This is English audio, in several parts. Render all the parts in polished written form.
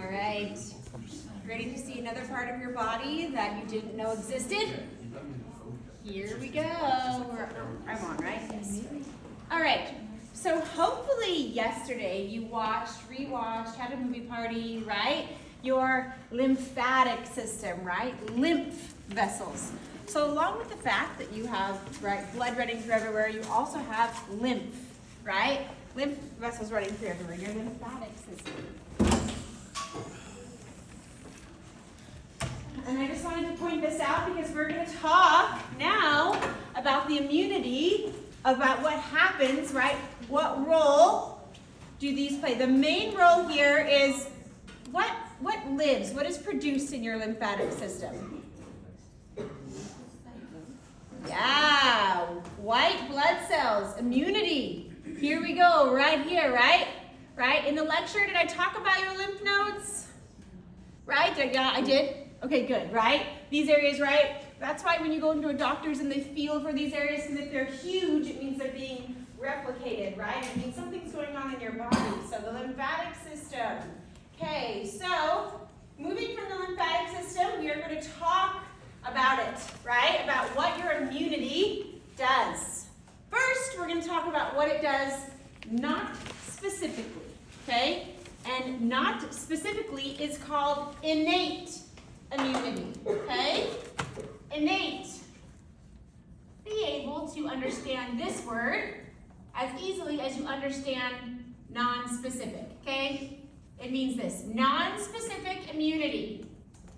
All right. Ready to see another part of your body that you didn't know existed? Here we go. I'm on, right? Yes. All right. So hopefully yesterday you watched, rewatched, had a movie party, right? Your lymphatic system, right? Lymph vessels. So along with the fact that you have, right, blood running through everywhere, you also have lymph, right? Lymph vessels running through everywhere, your lymphatic system. And I just wanted to point this out because we're going to talk now about the immunity, about what happens, right? What role do these play? The main role here is what lives, what is produced in your lymphatic system? Yeah, white blood cells, immunity. Here we go, right here, right? Right? In the lecture, did I talk about your lymph nodes? Right? Yeah, I did. Okay, good, right? These areas, right? That's why when you go into a doctor's and they feel for these areas, because if they're huge, it means they're being replicated, right? It means something's going on in your body. So the lymphatic system. Okay, so moving from the lymphatic system, we are going to talk about it, right? About what your immunity does. First, we're going to talk about what it does not specifically, okay? And not specifically is called innate immunity, okay? Innate. Be able to understand this word as easily as you understand non-specific, okay? It means this, non-specific immunity,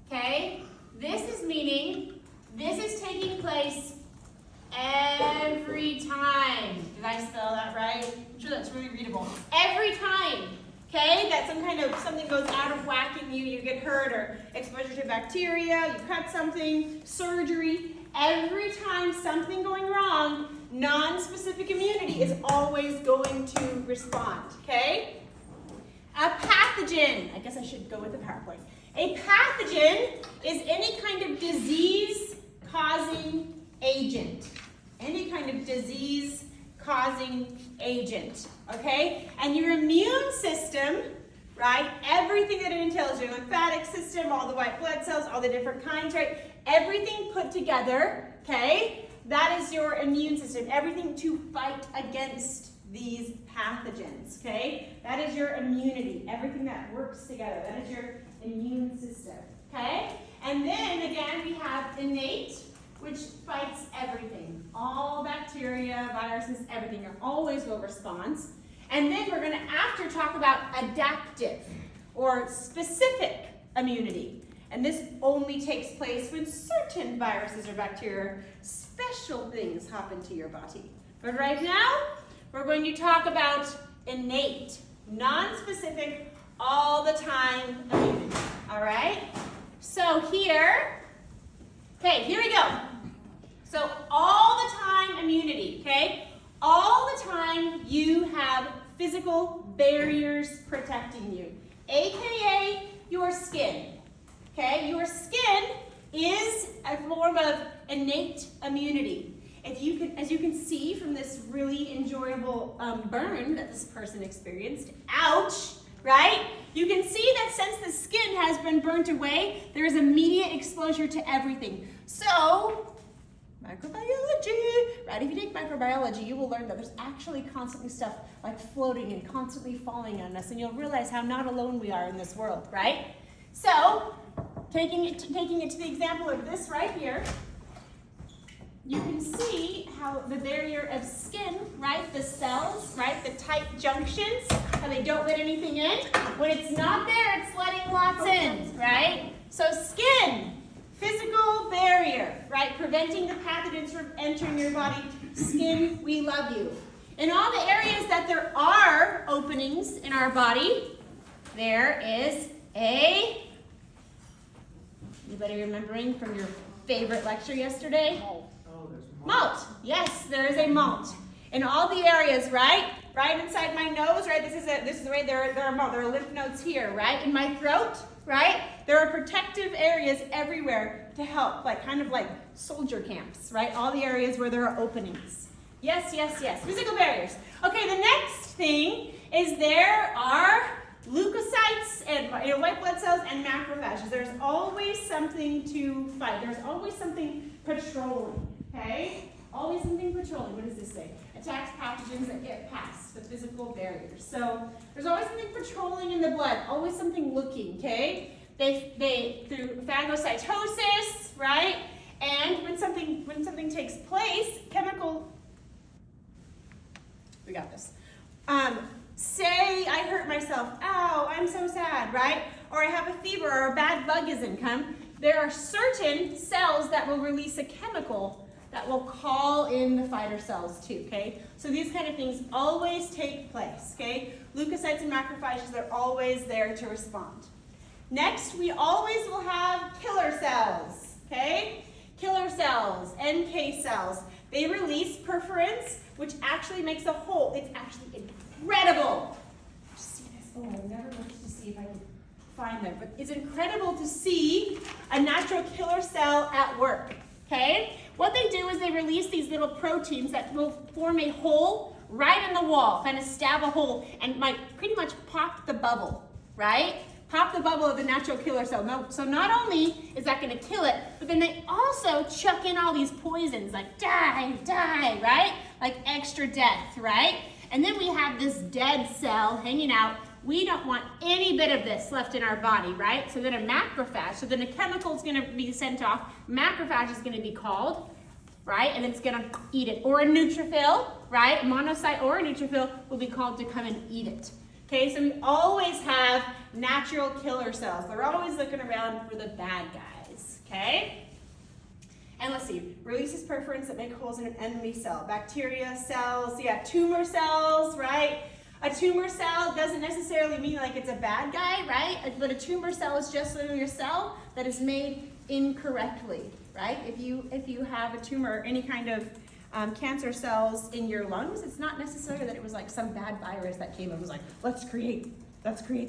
okay? This is meaning this is taking place every time. Did I spell that right? I'm sure that's really readable. Every time. Okay, that something goes out of whack in you, you get hurt or exposure to bacteria, you cut something, surgery. Every time something going wrong, non-specific immunity is always going to respond, okay? A pathogen, I guess I should go with the PowerPoint. A pathogen is any kind of disease-causing agent. Any kind of disease-causing agent, okay? And your immune system, right, everything that it entails, your lymphatic system, all the white blood cells, all the different kinds, right, everything put together, okay, that is your immune system, everything to fight against these pathogens, okay? That is your immunity, everything that works together, that is your immune system, okay? And then, again, we have innate, which fights everything. All bacteria, viruses, everything always will respond. And then we're going to after talk about adaptive or specific immunity. And this only takes place when certain viruses or bacteria, special things happen to your body. But right now, we're going to talk about innate, non-specific, all the time immunity. All right? So here we go. So all the time immunity, okay? All the time you have physical barriers protecting you, AKA your skin, okay? Your skin is a form of innate immunity. If you can, as you can see from this really enjoyable burn that this person experienced, ouch, right? You can see that since the skin has been burnt away, there is immediate exposure to everything. So, microbiology, right? If you take microbiology, you will learn that there's actually constantly stuff like floating and constantly falling on us, and you'll realize how not alone we are in this world, right? So, taking it to the example of this right here, you can see how the barrier of skin, right, the cells, right, the tight junctions, how they don't let anything in. When it's not there, it's letting lots in, right? So skin, physical barrier, right, preventing the pathogens from entering your body. Skin, we love you. In all the areas that there are openings in our body, there is anybody remembering from your favorite lecture yesterday? Moat. Yes, there is a moat. In all the areas, right? Right inside my nose, right? This is right there are lymph nodes here, right? In my throat, right? There are protective areas everywhere to help, kind of like soldier camps, right? All the areas where there are openings. Yes, yes, yes. Physical barriers. Okay, the next thing is there are leukocytes and white blood cells and macrophages. There's always something to fight. There's always something patrolling, okay? Always something patrolling. What does this say? Attacks pathogens that get past the physical barriers. So there's always something patrolling in the blood. Always something looking, okay? They through phagocytosis, right? And when something takes place, we got this. Say I hurt myself, ow, I'm so sad, right? Or I have a fever or a bad bug has come. There are certain cells that will release a chemical that will call in the fighter cells too, okay? So these kind of things always take place, okay? Leukocytes and macrophages, they're always there to respond. Next, we always will have killer cells, okay? Killer cells, NK cells. They release perforins, which actually makes a hole. It's actually incredible. See this? Oh, I never looked to see if I can find them, but it's incredible to see a natural killer cell at work, okay? What they do is they release these little proteins that will form a hole right in the wall, kind of stab a hole, and might pretty much pop the bubble, right? Pop the bubble of the natural killer cell. So not only is that going to kill it, but then they also chuck in all these poisons, like die, right? Like extra death, right? And then we have this dead cell hanging out. We don't want any bit of this left in our body, right? So then a macrophage, so then a chemical is going to be sent off. Macrophage is going to be called, right? And it's going to eat it. Or a neutrophil, right? A monocyte or a neutrophil will be called to come and eat it. Okay, so we always have natural killer cells. They're always looking around for the bad guys, okay? And let's see, releases perforins that make holes in an enemy cell. Bacteria cells, yeah, tumor cells, right? A tumor cell doesn't necessarily mean like it's a bad guy, right? But a tumor cell is just literally a cell that is made incorrectly, right? If you have a tumor, any kind of cancer cells in your lungs, it's not necessarily that it was like some bad virus that came and was like, let's create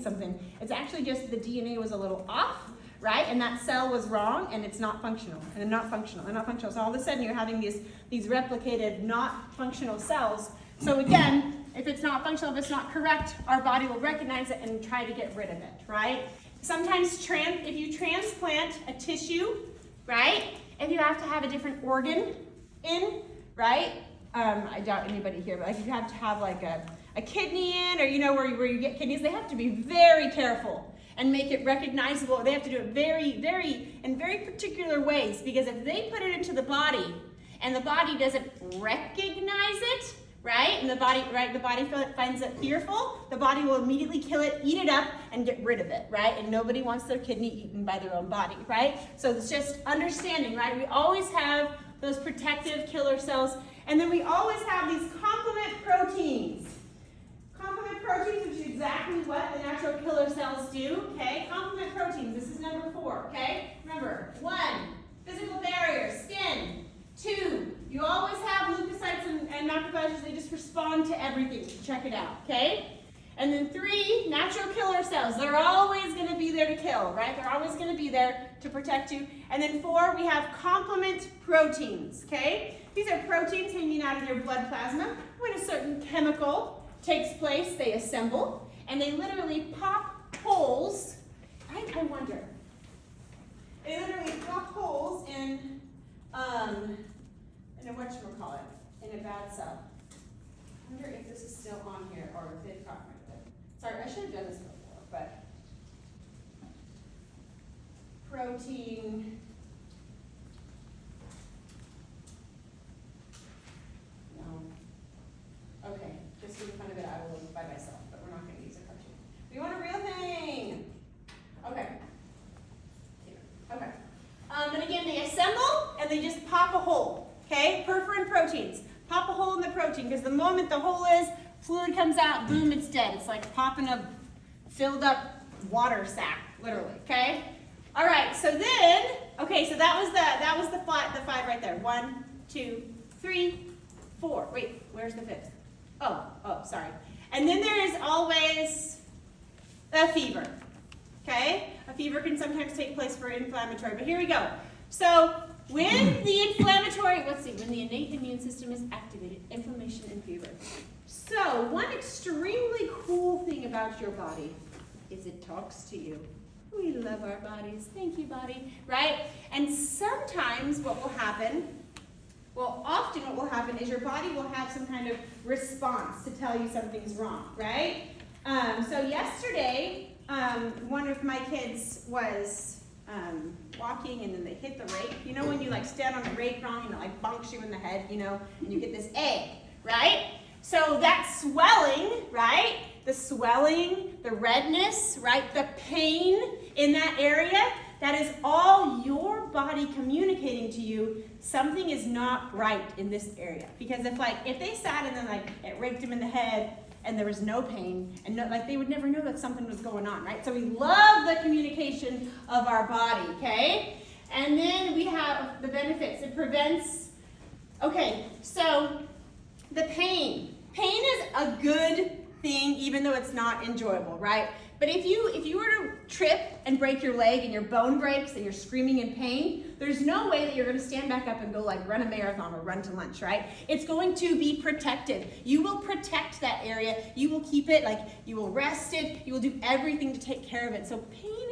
something. It's actually just the DNA was a little off, right? And that cell was wrong and it's not functional, and not functional. So all of a sudden you're having these replicated, not functional cells. So again, if it's not functional, if it's not correct, our body will recognize it and try to get rid of it, right? Sometimes if you transplant a tissue, right? If you have to have a different organ in, right? I doubt anybody here, but like if you have to have like a kidney in, or you know where you get kidneys, they have to be very careful and make it recognizable. They have to do it in very particular ways, because if they put it into the body and the body doesn't recognize it, right? And the body finds it fearful, the body will immediately kill it, eat it up, and get rid of it, right? And nobody wants their kidney eaten by their own body, right? So it's just understanding, right? We always have those protective killer cells, and then we always have these complement proteins. Complement proteins, which is exactly what the natural killer cells do, okay? Complement proteins, this is number 4, okay? Remember, 1, physical barrier, skin. 2, you always have leukocytes and macrophages, they just respond to everything. Check it out, okay? And then 3, natural killer cells. They're always going to be there to kill, right? They're always going to be there to protect you. And then 4, we have complement proteins, okay? These are proteins hanging out of your blood plasma. When a certain chemical takes place, they assemble, and they literally pop holes, right? I wonder. They literally pop holes in a whatchamacallit, in a bad cell. I wonder if this is still on here, or if they've gotten rid of it. Sorry, I should have done this before, but protein. No. Okay, just for the fun of it, I will look by myself, but we're not going to use a cartoon. We want a real thing. Okay. Here. Okay. And again, they assemble and they just pop a hole. Okay, perforin proteins. Pop a hole in the protein, because the moment the hole is, fluid comes out, boom, it's dead. It's like popping a filled up water sack, literally, okay? All right, so then, okay, so that was the 5 right there. 1, 2, 3, 4. Wait, where's the 5th? Oh, sorry. And then there is always a fever, okay? A fever can sometimes take place for inflammatory, but here we go. So when the innate immune system is activated, inflammation and fever. So one extremely cool thing about your body is it talks to you. We love our bodies. Thank you, body. Right? And sometimes what will happen, well, often what will happen is your body will have some kind of response to tell you something's wrong, right? So yesterday, one of my kids was walking and then they hit the rake. You know when you like stand on the rake wrong and it like bonks you in the head, you know, and you get this egg, right? So that swelling, right? The swelling, the redness, right? The pain in that area, that is all your body communicating to you something is not right in this area. Because if they sat and then like it raked them in the head and there was no pain, and they would never know that something was going on, right? So we love the communication of our body, okay? And then we have the benefits. It prevents, okay, so the pain. Pain is a good thing even though it's not enjoyable, right? But if you were to trip and break your leg and your bone breaks and you're screaming in pain, there's no way that you're going to stand back up and go like run a marathon or run to lunch, right? It's going to be protected. You will protect that area. You will keep it, you will rest it. You will do everything to take care of it. So pain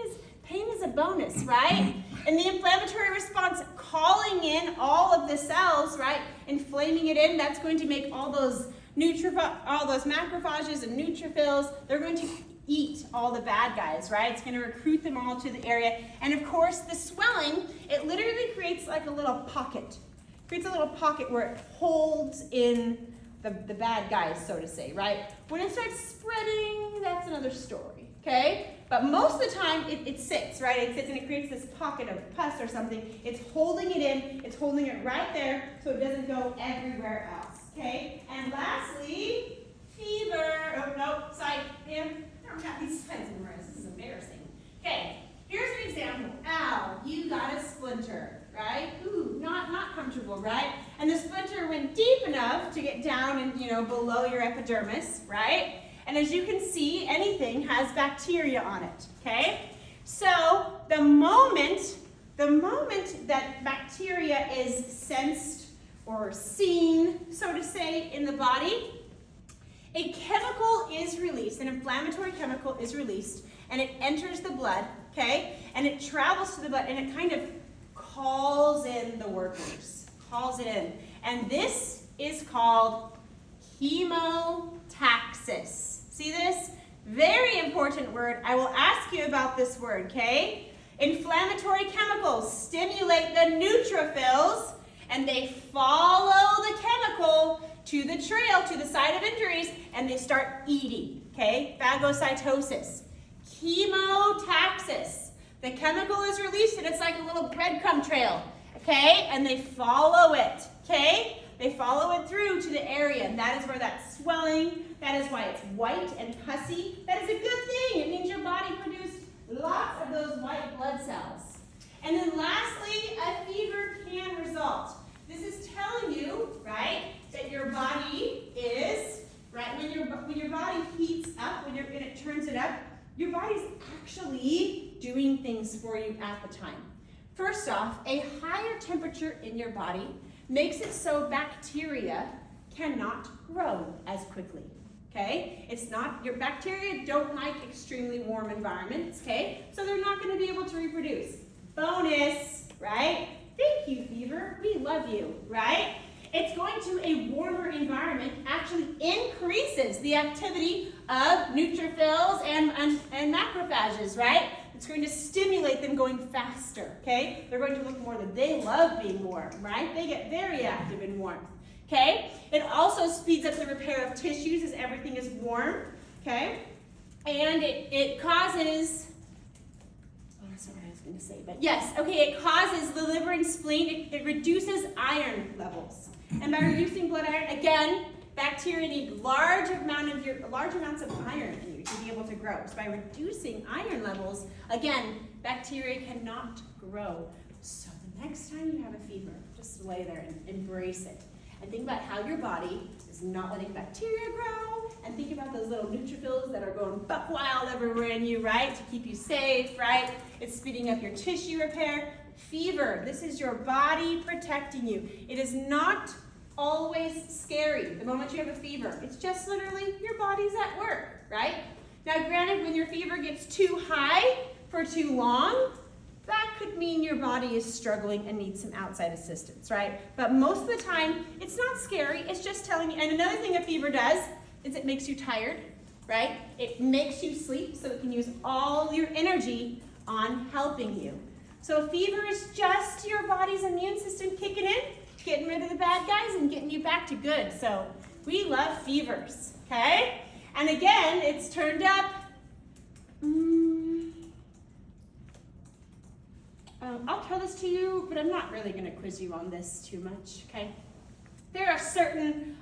is a bonus, right? And the inflammatory response, calling in all of the cells, right? Inflaming it in, that's going to make all those macrophages and neutrophils, they're going to eat all the bad guys, right? It's going to recruit them all to the area. And of course, the swelling, it literally creates like a little pocket. It creates a little pocket where it holds in the bad guys, so to say, right? When it starts spreading, that's another story, okay? But most of the time, it sits, right? It sits and it creates this pocket of pus or something. It's holding it in. It's holding it right there so it doesn't go everywhere else, okay? And lastly, fever. Oh, no, side, Pam. I don't have these slides memorized. This is embarrassing. Okay, here's an example. Ow, you got a splinter, right? Ooh, not comfortable, right? And the splinter went deep enough to get down and, below your epidermis, right? And as you can see, anything has bacteria on it, okay? So the moment that bacteria is sensed or seen, so to say, in the body, a chemical is released, an inflammatory chemical is released, and it enters the blood, okay? And it travels to the blood, and it kind of calls in the workers, calls it in. And this is called chemotaxis. See this? Very important word. I will ask you about this word, okay? Inflammatory chemicals stimulate the neutrophils, and they follow the chemical to the trail, to the site of injuries, and they start eating, okay? Phagocytosis. Chemotaxis. The chemical is released, and it's like a little breadcrumb trail, okay? And they follow it, okay? They follow it through to the area, and that is where that swelling, that is why it's white and pussy. That is a good thing. It means your body produced lots of those white blood cells. And then lastly, a fever can result. This is telling you, right, that your body is, right, when your body heats up, when it turns it up, your body's actually doing things for you at the time. First off, a higher temperature in your body makes it so bacteria cannot grow as quickly, okay? Your bacteria don't like extremely warm environments, okay? So they're not going to be able to reproduce. Bonus, right? Thank you, fever. We love you, right? It's going to a warmer environment actually increases the activity of neutrophils and macrophages, right? It's going to stimulate them going faster, okay? They're going to look more than they love being warm, right? They get very active in warmth, okay? It also speeds up the repair of tissues as everything is warm, okay? And it causes, that's not what I was going to say, but yes, okay, it causes the liver and spleen, it reduces iron levels. And by reducing blood iron, again, bacteria need large amounts of iron in you to be able to grow. So by reducing iron levels, again, bacteria cannot grow. So the next time you have a fever, just lay there and embrace it. And think about how your body is not letting bacteria grow. And think about those little neutrophils that are going buck wild everywhere in you, right? To keep you safe, right? It's speeding up your tissue repair. Fever, this is your body protecting you. It is not always scary the moment you have a fever. It's just literally your body's at work, right? Now granted, when your fever gets too high for too long, that could mean your body is struggling and needs some outside assistance, right? But most of the time, it's not scary, it's just telling you. And another thing a fever does is it makes you tired, right? It makes you sleep so it can use all your energy on helping you. So a fever is just your body's immune system kicking in, getting rid of the bad guys and getting you back to good. So we love fevers, okay? And again, it's turned up. I'll tell this to you, but I'm not really going to quiz you on this too much, okay? There are certain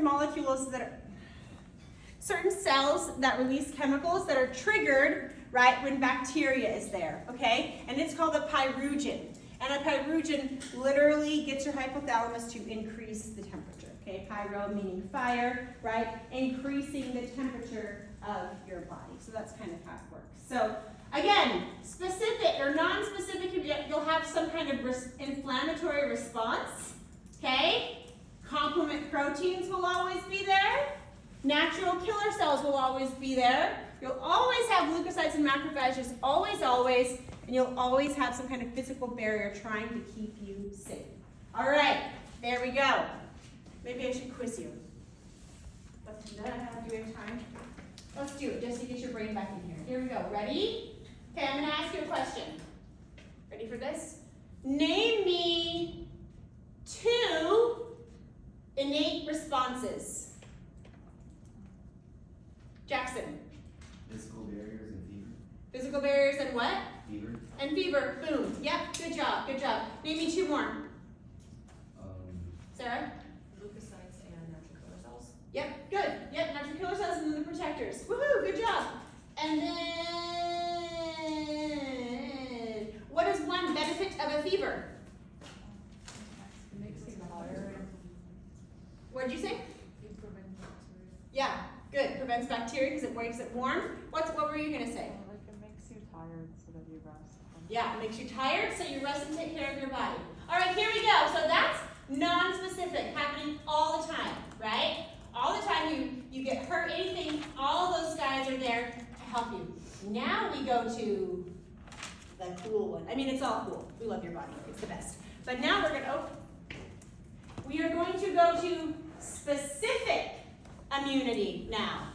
molecules that are, certain cells that release chemicals that are triggered, right, when bacteria is there, okay? And it's called a pyrogen. And a pyrogen literally gets your hypothalamus to increase the temperature, okay? Pyro meaning fire, right? Increasing the temperature of your body. So that's kind of how it works. So again, specific or non-specific, you'll have some kind of inflammatory response, okay? Complement proteins will always be there. Natural killer cells will always be there. You'll always have leukocytes and macrophages, always, always, and you'll always have some kind of physical barrier trying to keep you safe. All right, there we go. Maybe I should quiz you. Do we have time? Let's do it, just to get your brain back in here. Here we go, ready? Okay, I'm gonna ask you a question. Ready for this? Name me 2 innate responses. Jackson. Physical barriers and fever. Physical barriers and what? Fever. And fever. Boom. Yep. Good job. Good job. Name me 2 more. Sarah? Leukocytes and natural killer cells. Yep. Good. Yep. Natural killer cells and then the protectors. Woohoo. Good job. And then, what is one benefit of a fever? It makes you tired. What did you say? It prevents bacteria. Yeah. Good. Prevents bacteria because it makes it warm. What were you going to say? Like it makes you tired so that you rest. Yeah, it makes you tired, so you rest and take care of your body. All right, here we go. So that's non-specific, happening all the time, right? All the time you get hurt, anything, all those guys are there to help you. Now we go to the cool one. I mean, it's all cool. We love your body. It's the best. But now we are going to go to specific immunity now.